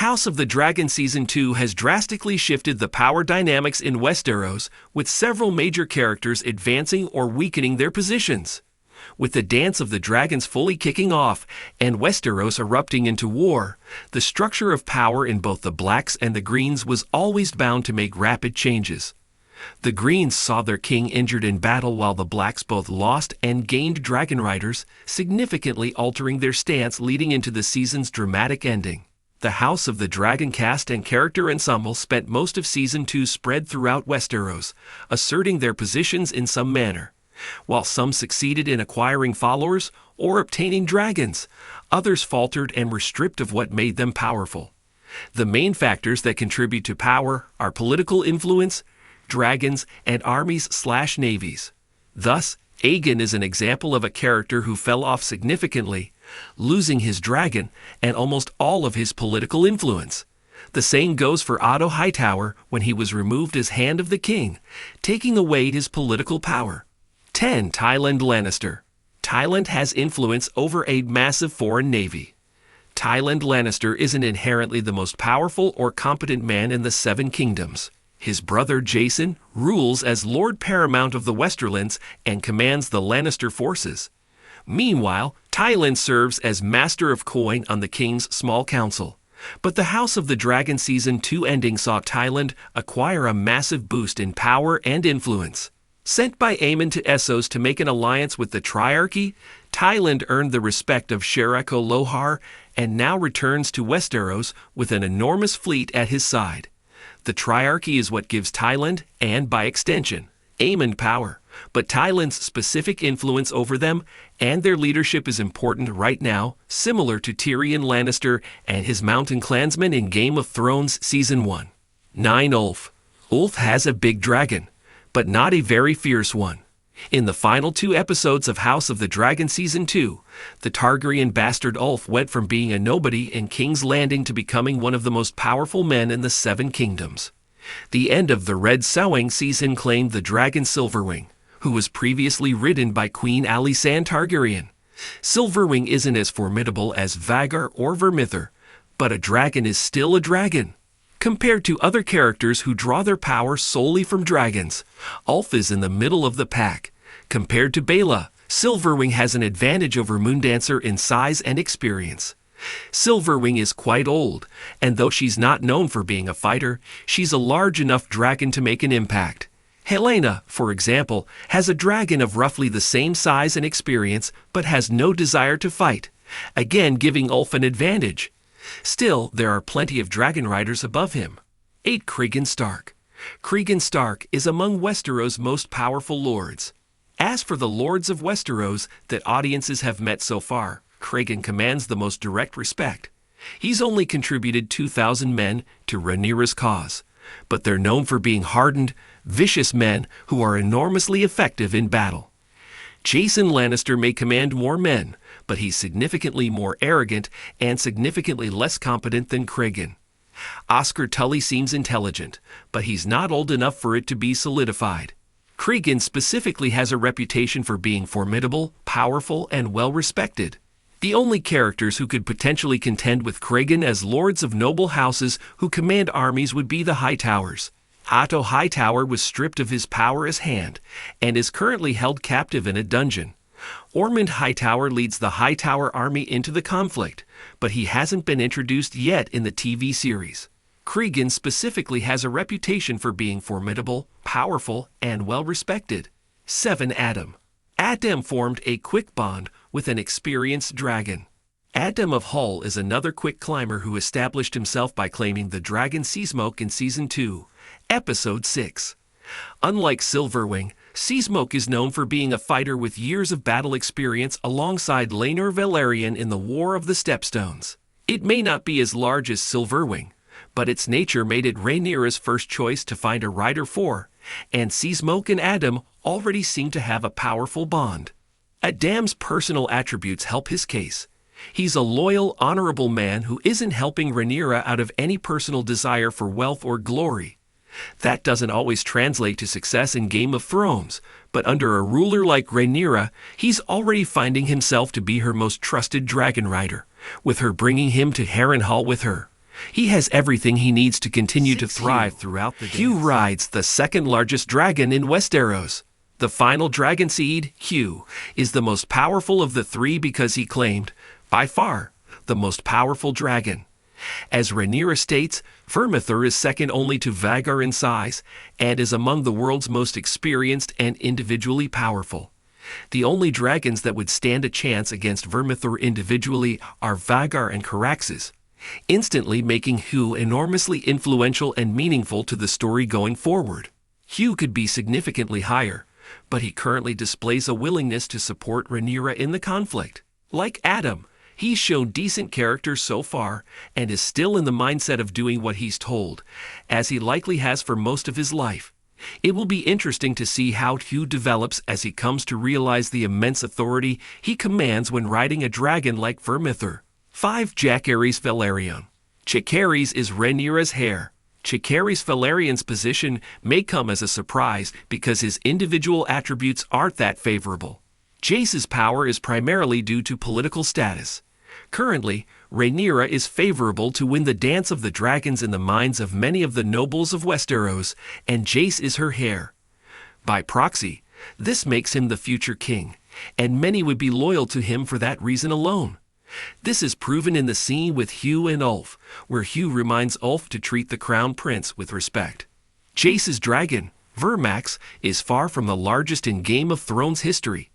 House of the Dragon Season 2 has drastically shifted the power dynamics in Westeros, with several major characters advancing or weakening their positions. With the Dance of the Dragons fully kicking off and Westeros erupting into war, the structure of power in both the Blacks and the Greens was always bound to make rapid changes. The Greens saw their king injured in battle while the Blacks both lost and gained dragon riders, significantly altering their stance leading into the season's dramatic ending. The House of the Dragon cast and character ensemble spent most of Season 2 spread throughout Westeros, asserting their positions in some manner. While some succeeded in acquiring followers or obtaining dragons, others faltered and were stripped of what made them powerful. The main factors that contribute to power are political influence, dragons, and armies/navies. Thus, Aegon is an example of a character who fell off significantly, losing his dragon and almost all of his political influence. The same goes for Otto Hightower when he was removed as Hand of the King, taking away his political power. 10. Tywin Lannister. Tywin has influence over a massive foreign navy. Tywin Lannister isn't inherently the most powerful or competent man in the Seven Kingdoms. His brother Jason rules as Lord Paramount of the Westerlands and commands the Lannister forces. Meanwhile, Tywin serves as Master of Coin on the King's Small Council. But the House of the Dragon Season 2 ending saw Tywin acquire a massive boost in power and influence. Sent by Aemon to Essos to make an alliance with the Triarchy, Tywin earned the respect of Shericho Lohar and now returns to Westeros with an enormous fleet at his side. The Triarchy is what gives Tywin, and by extension, Aemon power, but Tywin's specific influence over them and their leadership is important right now, similar to Tyrion Lannister and his mountain clansmen in Game of Thrones Season 1. 9. Ulf. Ulf has a big dragon, but not a very fierce one. In the final 2 episodes of House of the Dragon Season 2, the Targaryen bastard Ulf went from being a nobody in King's Landing to becoming one of the most powerful men in the Seven Kingdoms. The end of the Red Sowing sees him claim the dragon Silverwing, who was previously ridden by Queen Alysanne Targaryen. Silverwing isn't as formidable as Vhagar or Vermithor, but a dragon is still a dragon. Compared to other characters who draw their power solely from dragons, Ulf is in the middle of the pack. Compared to Baela, Silverwing has an advantage over Moondancer in size and experience. Silverwing is quite old, and though she's not known for being a fighter, she's a large enough dragon to make an impact. Helaena, for example, has a dragon of roughly the same size and experience, but has no desire to fight, again giving Ulf an advantage. Still, there are plenty of dragon riders above him. 8. Cregan Stark. Cregan Stark is among Westeros' most powerful lords. As for the lords of Westeros that audiences have met so far, Cregan commands the most direct respect. He's only contributed 2,000 men to Rhaenyra's cause, but they're known for being hardened, vicious men who are enormously effective in battle. Jason Lannister may command more men, but he's significantly more arrogant and significantly less competent than Cregan. Oscar Tully seems intelligent, but he's not old enough for it to be solidified. Cregan specifically has a reputation for being formidable, powerful, and well-respected. The only characters who could potentially contend with Cregan as lords of noble houses who command armies would be the Hightowers. Otto Hightower was stripped of his power as Hand, and is currently held captive in a dungeon. Ormond Hightower leads the Hightower army into the conflict, but he hasn't been introduced yet in the TV series. Cregan specifically has a reputation for being formidable, powerful, and well-respected. 7. Addam. Addam formed a quick bond with an experienced dragon. Addam of Hull is another quick climber who established himself by claiming the dragon Seasmoke in Season 2, Episode 6. Unlike Silverwing, Seasmoke is known for being a fighter with years of battle experience alongside Laenor Velaryon in the War of the Stepstones. It may not be as large as Silverwing, but its nature made it Rhaenyra's first choice to find a rider for, and Seasmoke and Addam already seem to have a powerful bond. Addam's personal attributes help his case. He's a loyal, honorable man who isn't helping Rhaenyra out of any personal desire for wealth or glory. That doesn't always translate to success in Game of Thrones, but under a ruler like Rhaenyra, he's already finding himself to be her most trusted dragon rider, with her bringing him to Harrenhal with her. He has everything he needs to continue to thrive throughout the dance. Hugh rides the second largest dragon in Westeros. The final dragon seed, Hugh, is the most powerful of the three because he claimed, by far, the most powerful dragon. As Rhaenyra states, Vermithor is second only to Vhagar in size and is among the world's most experienced and individually powerful. The only dragons that would stand a chance against Vermithor individually are Vhagar and Caraxes, instantly making Hugh enormously influential and meaningful to the story going forward. Hugh could be significantly higher, but he currently displays a willingness to support Rhaenyra in the conflict. Like Adam, he's shown decent character so far and is still in the mindset of doing what he's told, as he likely has for most of his life. It will be interesting to see how Hugh develops as he comes to realize the immense authority he commands when riding a dragon like Vermithor. 5. Jacaerys Velaryon. Jacaerys is Rhaenyra's heir. Jacaerys Velaryon's position may come as a surprise because his individual attributes aren't that favorable. Jace's power is primarily due to political status. Currently, Rhaenyra is favorable to win the Dance of the Dragons in the minds of many of the nobles of Westeros, and Jace is her heir. By proxy, this makes him the future king, and many would be loyal to him for that reason alone. This is proven in the scene with Hugh and Ulf, where Hugh reminds Ulf to treat the crown prince with respect. Jace's dragon, Vermax, is far from the largest in Game of Thrones history.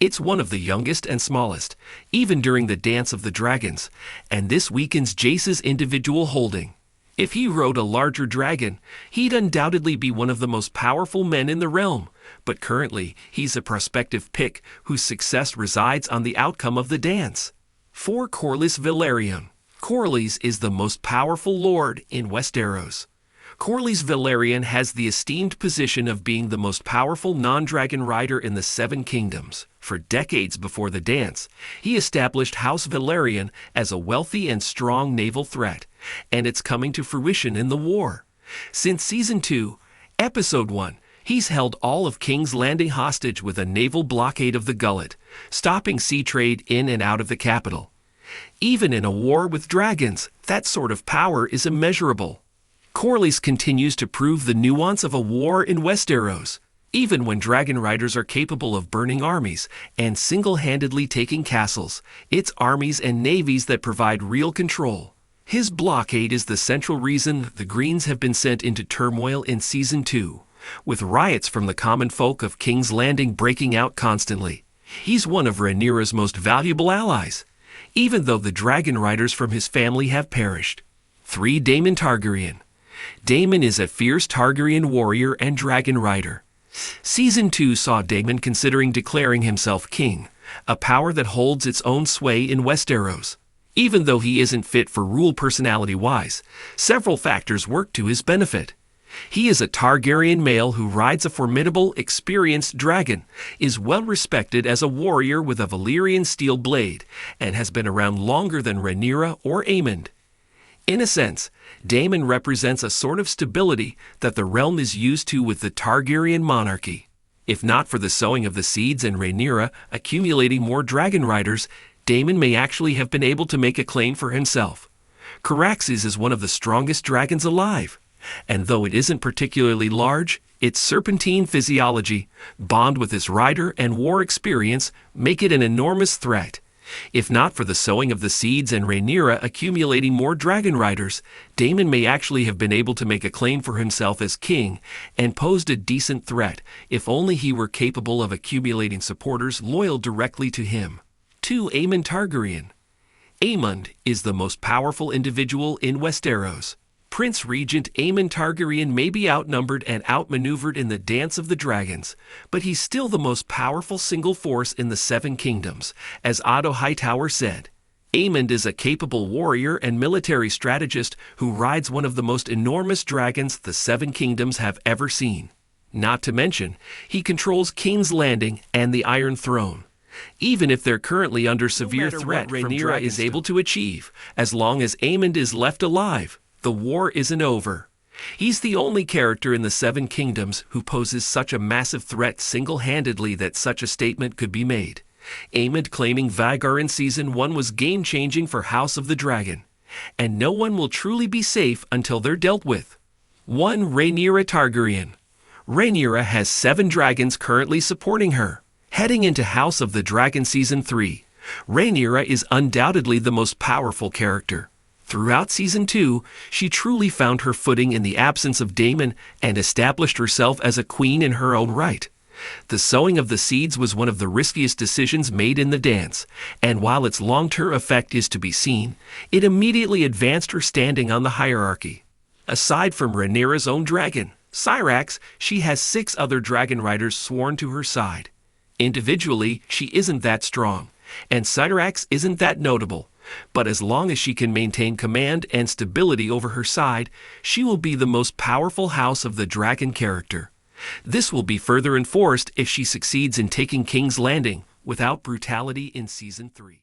It's one of the youngest and smallest, even during the Dance of the Dragons, and this weakens Jace's individual holding. If he rode a larger dragon, he'd undoubtedly be one of the most powerful men in the realm, but currently he's a prospective pick whose success resides on the outcome of the dance. 4. Corlys Velaryon. Corlys is the most powerful lord in Westeros. Corlys Velaryon has the esteemed position of being the most powerful non-dragon rider in the Seven Kingdoms. For decades before the dance, he established House Velaryon as a wealthy and strong naval threat, and it's coming to fruition in the war. Since Season 2, Episode 1, he's held all of King's Landing hostage with a naval blockade of the Gullet, stopping sea trade in and out of the capital. Even in a war with dragons, that sort of power is immeasurable. Corlys continues to prove the nuance of a war in Westeros, even when dragon riders are capable of burning armies and single-handedly taking castles. It's armies and navies that provide real control. His blockade is the central reason the Greens have been sent into turmoil in Season 2, with riots from the common folk of King's Landing breaking out constantly. He's one of Rhaenyra's most valuable allies, even though the dragon riders from his family have perished. 3. Daemon Targaryen. Daemon is a fierce Targaryen warrior and dragon rider. Season 2 saw Daemon considering declaring himself king, a power that holds its own sway in Westeros. Even though he isn't fit for rule personality-wise, several factors work to his benefit. He is a Targaryen male who rides a formidable, experienced dragon, is well respected as a warrior with a Valyrian steel blade, and has been around longer than Rhaenyra or Aemond. In a sense, Daemon represents a sort of stability that the realm is used to with the Targaryen monarchy. If not for the sowing of the seeds and Rhaenyra accumulating more dragon riders, Daemon may actually have been able to make a claim for himself. Caraxes is one of the strongest dragons alive, and though it isn't particularly large, its serpentine physiology, bond with its rider and war experience, make it an enormous threat. If not for the sowing of the seeds and Rhaenyra accumulating more dragon riders, Daemon may actually have been able to make a claim for himself as king and posed a decent threat if only he were capable of accumulating supporters loyal directly to him. 2. Aemond Targaryen. Aemond is the most powerful individual in Westeros. Prince Regent Aemond Targaryen may be outnumbered and outmaneuvered in the Dance of the Dragons, but he's still the most powerful single force in the Seven Kingdoms, as Otto Hightower said. Aemond is a capable warrior and military strategist who rides one of the most enormous dragons the Seven Kingdoms have ever seen. Not to mention, he controls King's Landing and the Iron Throne. Even if they're currently under severe threat from Rhaenyra is able to achieve, as long as Aemond is left alive, the war isn't over. He's the only character in the Seven Kingdoms who poses such a massive threat single-handedly that such a statement could be made. Aemond claiming Vhagar in Season 1 was game-changing for House of the Dragon. and no one will truly be safe until they're dealt with. 1. Rhaenyra Targaryen. Rhaenyra has 7 dragons currently supporting her. Heading into House of the Dragon Season 3, Rhaenyra is undoubtedly the most powerful character. Throughout Season 2, she truly found her footing in the absence of Daemon and established herself as a queen in her own right. The sowing of the seeds was one of the riskiest decisions made in the dance, and while its long-term effect is to be seen, it immediately advanced her standing on the hierarchy. Aside from Rhaenyra's own dragon, Syrax, she has 6 other dragon riders sworn to her side. Individually, she isn't that strong, and Syrax isn't that notable, but as long as she can maintain command and stability over her side, she will be the most powerful House of the Dragon character. This will be further enforced if she succeeds in taking King's Landing without brutality in Season 3.